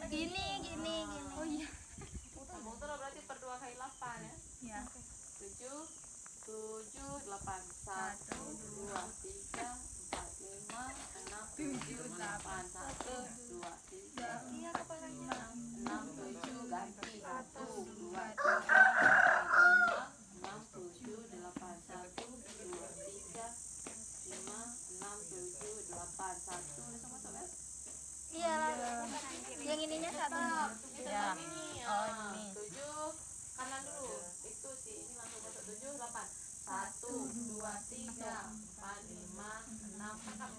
Gini. Oh iya. Sambung terus berarti per 2 kali 8 ya. Iya. 7 8 1 2 3 4 5 6 7 8 1 2 3 Iya kepalanya. 6 7 ganti 1 2 3 4 5 6 7 8 1 2 3 5 6 7 8 1 udah sama tuh kan? Iya. Yang ininya satu. Ya. Ini ya. Oh, ini. 7 kanan dulu. Itu sih ini langsung masuk 7 8. 1 2 3 4 5 6 angkat